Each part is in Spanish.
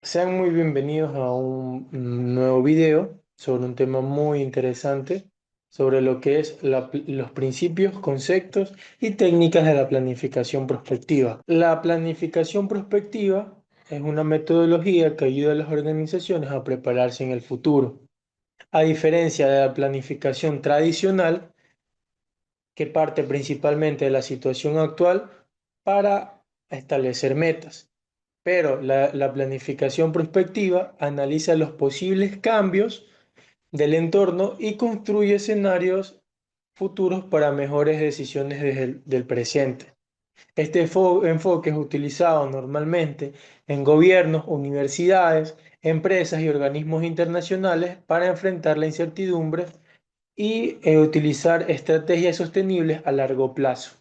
Sean muy bienvenidos a un nuevo video sobre un tema muy interesante, sobre lo que es los principios, conceptos y técnicas de la planificación prospectiva. La planificación prospectiva es una metodología que ayuda a las organizaciones a prepararse en el futuro, a diferencia de la planificación tradicional, que parte principalmente de la situación actual para establecer metas. Pero la planificación prospectiva analiza los posibles cambios del entorno y construye escenarios futuros para mejores decisiones desde del presente. Este enfoque es utilizado normalmente en gobiernos, universidades, empresas y organismos internacionales para enfrentar la incertidumbre y utilizar estrategias sostenibles a largo plazo.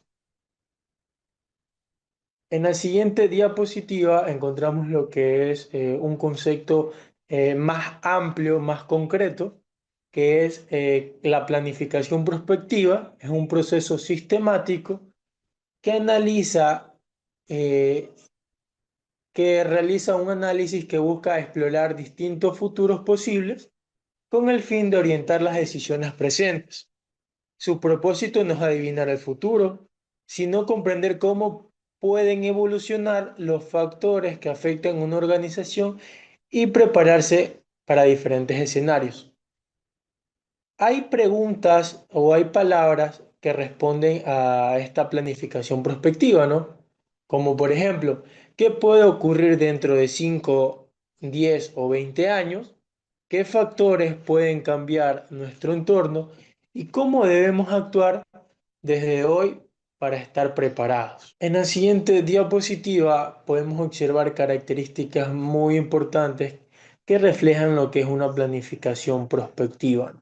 En la siguiente diapositiva encontramos lo que es un concepto más amplio, más concreto, que es la planificación prospectiva. Es un proceso sistemático que analiza, eh, que realiza un análisis que busca explorar distintos futuros posibles con el fin de orientar las decisiones presentes. Su propósito no es adivinar el futuro, sino comprender cómo pueden evolucionar los factores que afectan a una organización y prepararse para diferentes escenarios. Hay preguntas o hay palabras que responden a esta planificación prospectiva, ¿no? Como por ejemplo, ¿qué puede ocurrir dentro de 5, 10 o 20 años? ¿Qué factores pueden cambiar nuestro entorno? ¿Y cómo debemos actuar desde hoy para estar preparados? En la siguiente diapositiva podemos observar características muy importantes que reflejan lo que es una planificación prospectiva.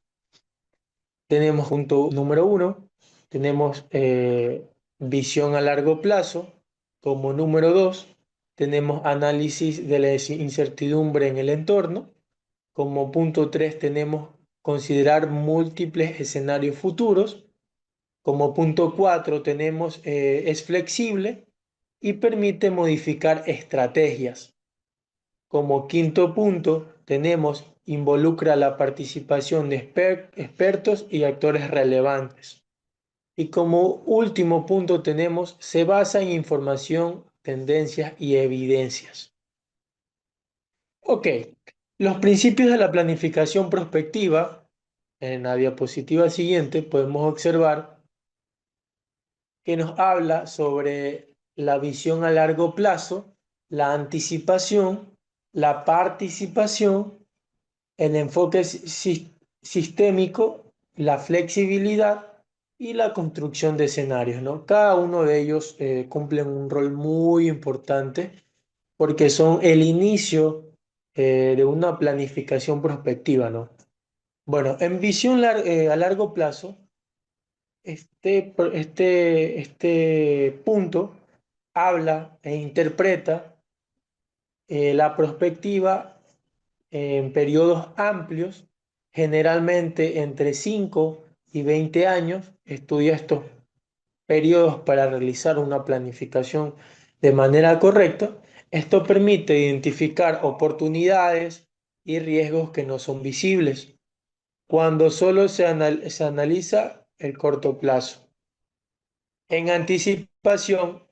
Tenemos punto número uno, tenemos visión a largo plazo. Como número dos, tenemos análisis de la incertidumbre en el entorno. Como punto tres, tenemos considerar múltiples escenarios futuros. Como punto cuatro, tenemos es flexible y permite modificar estrategias. Como quinto punto, tenemos involucra la participación de expertos y actores relevantes. Y como último punto tenemos, se basa en información, tendencias y evidencias. Ok, los principios de la planificación prospectiva, en la diapositiva siguiente podemos observar que nos habla sobre la visión a largo plazo, la anticipación, la participación, el enfoque sistémico, la flexibilidad y la construcción de escenarios, ¿no? Cada uno de ellos cumplen un rol muy importante porque son el inicio de una planificación prospectiva, ¿no? Bueno, en visión a largo plazo, este punto habla e interpreta la perspectiva en periodos amplios, generalmente entre 5 y 20 años. Estudia estos periodos para realizar una planificación de manera correcta. Esto permite identificar oportunidades y riesgos que no son visibles cuando solo se analiza el corto plazo. En anticipación,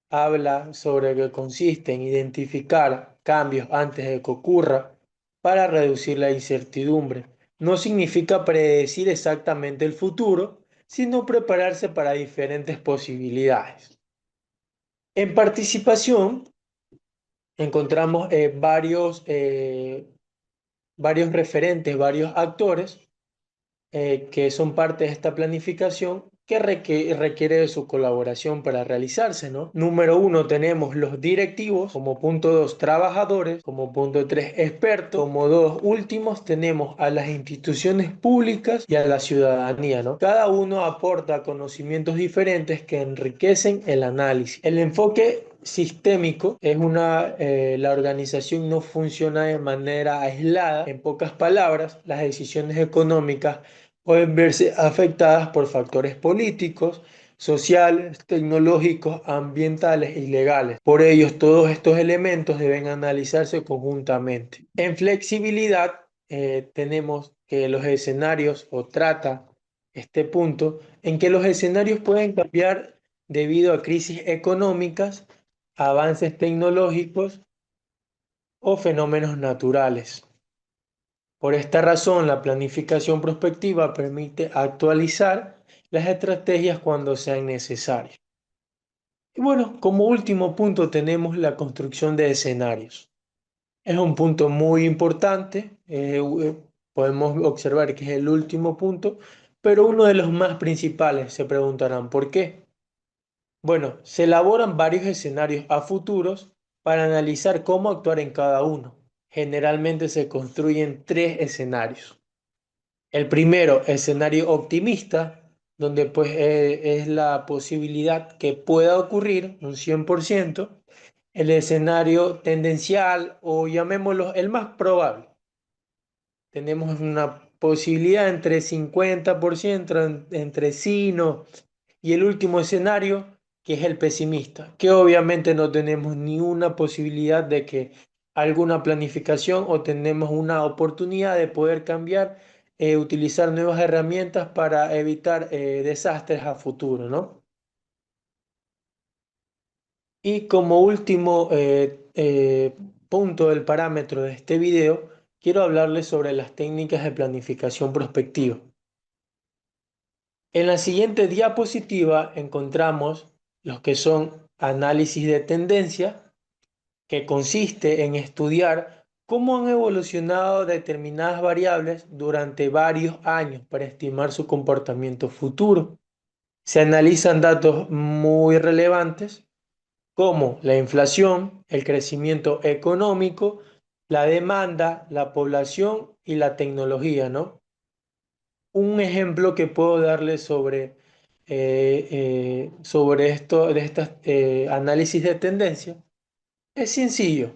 habla sobre que consiste en identificar cambios antes de que ocurra para reducir la incertidumbre. No significa predecir exactamente el futuro, sino prepararse para diferentes posibilidades. En participación encontramos varios referentes, varios actores que son parte de esta planificación que requiere de su colaboración para realizarse, ¿no? Número uno, tenemos los directivos, como punto dos, trabajadores, como punto tres, expertos, como dos últimos, tenemos a las instituciones públicas y a la ciudadanía, ¿no? Cada uno aporta conocimientos diferentes que enriquecen el análisis. El enfoque sistémico es la organización no funciona de manera aislada. En pocas palabras, las decisiones económicas pueden verse afectadas por factores políticos, sociales, tecnológicos, ambientales y legales. Por ello, todos estos elementos deben analizarse conjuntamente. En flexibilidad, tenemos que los escenarios, o trata este punto, en que los escenarios pueden cambiar debido a crisis económicas, avances tecnológicos o fenómenos naturales. Por esta razón, la planificación prospectiva permite actualizar las estrategias cuando sean necesarias. Y bueno, como último punto tenemos la construcción de escenarios. Es un punto muy importante, podemos observar que es el último punto, pero uno de los más principales. Se preguntarán, ¿por qué? Bueno, se elaboran varios escenarios a futuros para analizar cómo actuar en cada uno. Generalmente se construyen tres escenarios. El primero, escenario optimista, donde pues es la posibilidad que pueda ocurrir un 100%. El escenario tendencial, o llamémoslo el más probable. Tenemos una posibilidad entre 50%, entre sí, no. Y el último escenario, que es el pesimista, que obviamente no tenemos ni una posibilidad de que alguna planificación, o tenemos una oportunidad de poder cambiar, utilizar nuevas herramientas para evitar desastres a futuro, ¿no? Y como último punto del parámetro de este video, quiero hablarles sobre las técnicas de planificación prospectiva. En la siguiente diapositiva encontramos los que son análisis de tendencia, que consiste en estudiar cómo han evolucionado determinadas variables durante varios años para estimar su comportamiento futuro. Se analizan datos muy relevantes como la inflación, el crecimiento económico, la demanda, la población y la tecnología, ¿no? Un ejemplo que puedo darle sobre esto, de estos análisis de tendencia, es sencillo.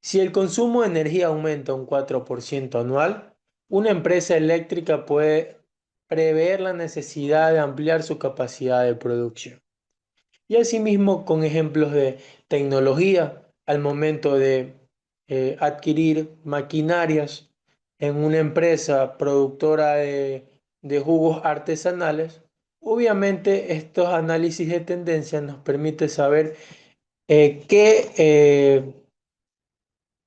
Si el consumo de energía aumenta un 4% anual, una empresa eléctrica puede prever la necesidad de ampliar su capacidad de producción. Y asimismo, con ejemplos de tecnología, al momento de adquirir maquinarias en una empresa productora de jugos artesanales, obviamente estos análisis de tendencia nos permite saber eh, qué, eh,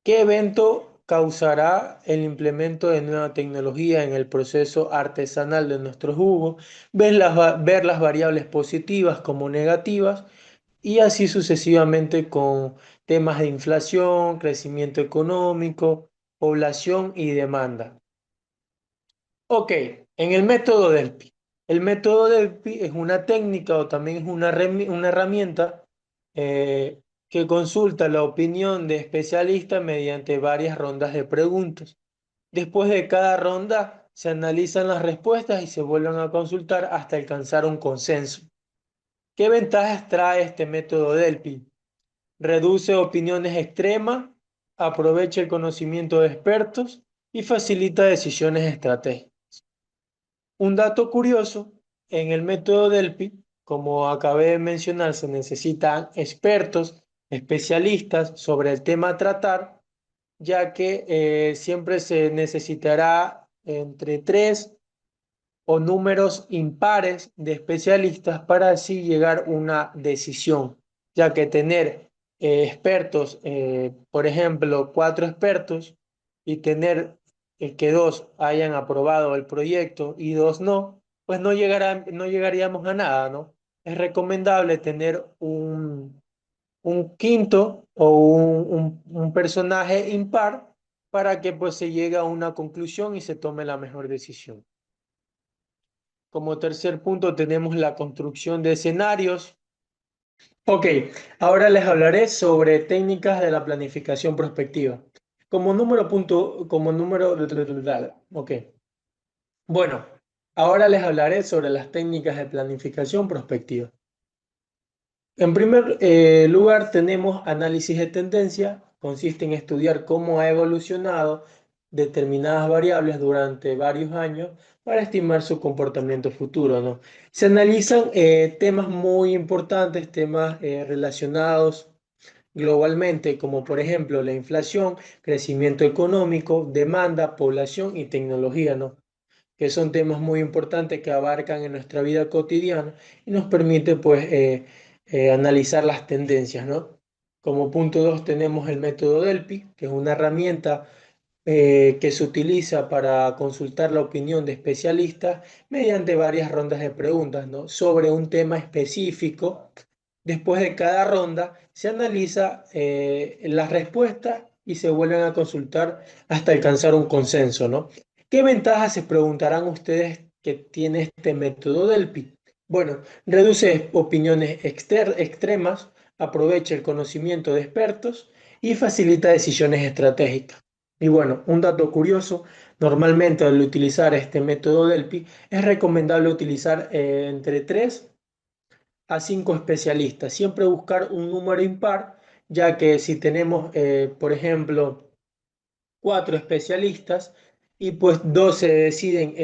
qué evento causará el implemento de nueva tecnología en el proceso artesanal de nuestros jugos, ver las variables positivas como negativas, y así sucesivamente con temas de inflación, crecimiento económico, población y demanda. Ok, en el método Delphi. El método Delphi es una técnica, o también es una herramienta que consulta la opinión de especialistas mediante varias rondas de preguntas. Después de cada ronda se analizan las respuestas y se vuelven a consultar hasta alcanzar un consenso. ¿Qué ventajas trae este método Delphi? Reduce opiniones extremas, aprovecha el conocimiento de expertos y facilita decisiones estratégicas. Un dato curioso, en el método Delphi, como acabé de mencionar, se necesitan expertos, especialistas sobre el tema a tratar, ya que siempre se necesitará entre tres o números impares de especialistas para así llegar a una decisión, ya que tener expertos, por ejemplo, cuatro expertos, y tener que dos hayan aprobado el proyecto y dos no, pues no llegaríamos a nada, ¿no? Es recomendable tener un quinto o un personaje impar para que pues se llegue a una conclusión y se tome la mejor decisión. Como tercer punto tenemos la construcción de escenarios. Ok, ahora les hablaré sobre técnicas de la planificación prospectiva. Ok. Bueno, ahora les hablaré sobre las técnicas de planificación prospectiva. En primer lugar tenemos análisis de tendencia. Consiste en estudiar cómo ha evolucionado determinadas variables durante varios años para estimar su comportamiento futuro, ¿no? Se analizan temas muy importantes, temas relacionados globalmente, como por ejemplo la inflación, crecimiento económico, demanda, población y tecnología, ¿no? Que son temas muy importantes que abarcan en nuestra vida cotidiana y nos permite pues analizar las tendencias, ¿no? Como punto 2 tenemos el método Delphi, que es una herramienta que se utiliza para consultar la opinión de especialistas mediante varias rondas de preguntas, ¿no? Sobre un tema específico. Después de cada ronda se analiza las respuestas y se vuelven a consultar hasta alcanzar un consenso, ¿no? ¿Qué ventajas se preguntarán ustedes que tiene este método Delphi? Bueno, reduce opiniones extremas, aprovecha el conocimiento de expertos y facilita decisiones estratégicas. Y bueno, un dato curioso, normalmente al utilizar este método Delphi es recomendable utilizar entre 3 a 5 especialistas, siempre buscar un número impar, ya que si tenemos, por ejemplo, 4 especialistas y pues dos se deciden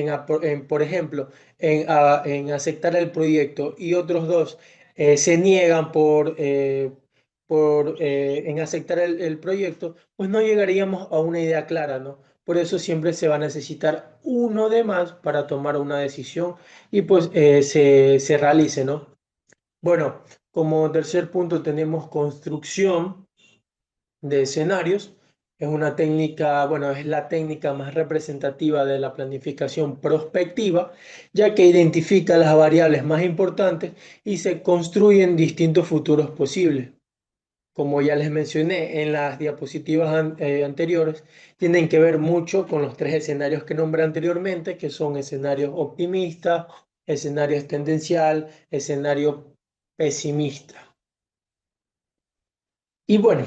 por ejemplo, en aceptar el proyecto y otros dos se niegan en aceptar el proyecto, pues no llegaríamos a una idea clara, ¿no? Por eso siempre se va a necesitar uno de más para tomar una decisión y pues se realice, ¿no? Bueno, como tercer punto tenemos construcción de escenarios. Es una técnica, bueno, es la técnica más representativa de la planificación prospectiva, ya que identifica las variables más importantes y se construyen distintos futuros posibles. Como ya les mencioné en las diapositivas anteriores, tienen que ver mucho con los 3 escenarios que nombré anteriormente, que son escenarios optimistas, escenarios tendencial, escenario pesimista. Y bueno,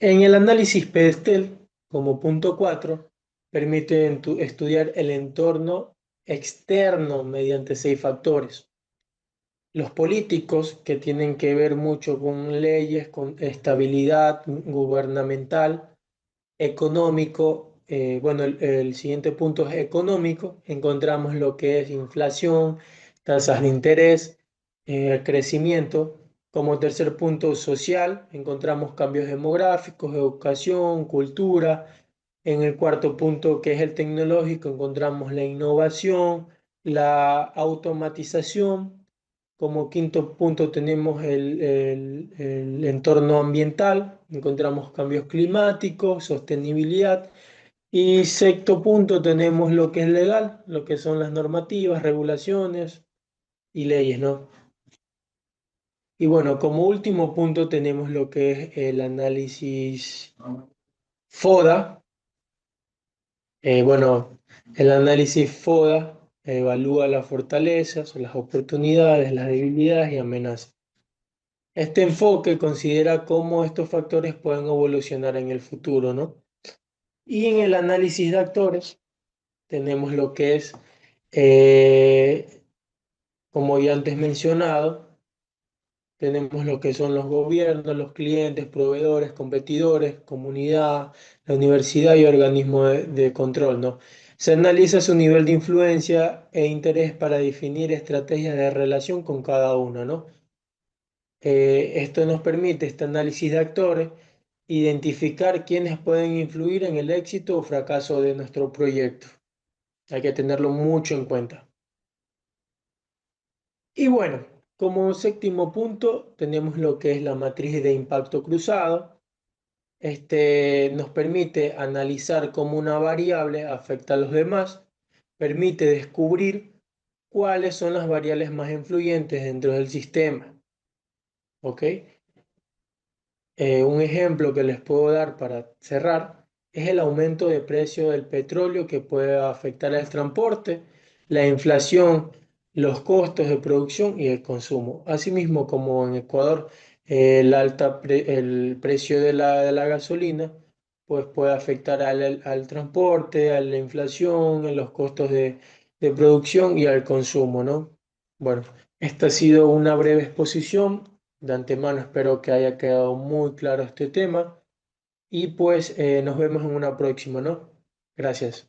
en el análisis PESTEL, como punto 4 permite estudiar el entorno externo mediante 6 factores. Los políticos, que tienen que ver mucho con leyes, con estabilidad gubernamental, económico, bueno, el siguiente punto es económico, encontramos lo que es inflación, tasas de interés, crecimiento. Como tercer punto social, encontramos cambios demográficos, educación, cultura. En el cuarto punto, que es el tecnológico, encontramos la innovación, la automatización. Como quinto punto tenemos el entorno ambiental, encontramos cambios climáticos, sostenibilidad. Y sexto punto tenemos lo que es legal, lo que son las normativas, regulaciones y leyes, ¿no? Y bueno, como último punto tenemos lo que es el análisis FODA. Bueno, el análisis FODA evalúa las fortalezas, las oportunidades, las debilidades y amenazas. Este enfoque considera cómo estos factores pueden evolucionar en el futuro, ¿no? Y en el análisis de actores tenemos lo que es, eh, como ya antes mencionado, tenemos lo que son los gobiernos, los clientes, proveedores, competidores, comunidad, la universidad y organismos de control, ¿no? Se analiza su nivel de influencia e interés para definir estrategias de relación con cada uno, ¿no? Esto nos permite, este análisis de actores, identificar quiénes pueden influir en el éxito o fracaso de nuestro proyecto. Hay que tenerlo mucho en cuenta. Y bueno, como séptimo punto tenemos lo que es la matriz de impacto cruzado. Este nos permite analizar cómo una variable afecta a los demás, permite descubrir cuáles son las variables más influyentes dentro del sistema. ¿Ok? Un ejemplo que les puedo dar para cerrar es el aumento de precio del petróleo que puede afectar al transporte, la inflación, los costos de producción y el consumo. Asimismo, como en Ecuador, el precio de la gasolina pues puede afectar al transporte, a la inflación, a los costos de producción y al consumo, ¿no? Bueno, esta ha sido una breve exposición. De antemano espero que haya quedado muy claro este tema y pues nos vemos en una próxima, ¿no? Gracias.